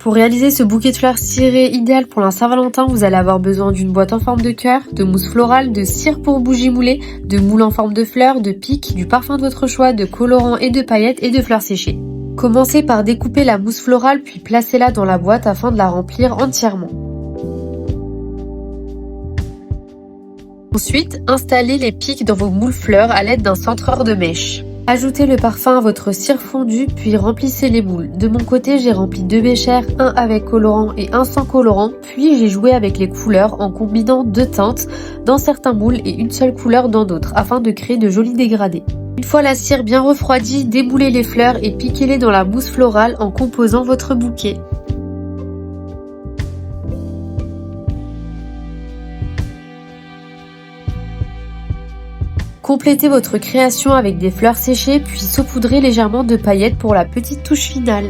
Pour réaliser ce bouquet de fleurs cirées idéal pour la Saint-Valentin, vous allez avoir besoin d'une boîte en forme de cœur, de mousse florale, de cire pour bougie moulée, de moule en forme de fleurs, de pics, du parfum de votre choix, de colorants et de paillettes et de fleurs séchées. Commencez par découper la mousse florale puis placez-la dans la boîte afin de la remplir entièrement. Ensuite, installez les pics dans vos moules fleurs à l'aide d'un centreur de mèche. Ajoutez le parfum à votre cire fondue, puis remplissez les moules. De mon côté, j'ai rempli 2 béchères, un avec colorant et un sans colorant, puis j'ai joué avec les couleurs en combinant 2 teintes dans certains moules et une seule couleur dans d'autres, afin de créer de jolis dégradés. Une fois la cire bien refroidie, démoulez les fleurs et piquez-les dans la mousse florale en composant votre bouquet. Complétez votre création avec des fleurs séchées puis saupoudrez légèrement de paillettes pour la petite touche finale.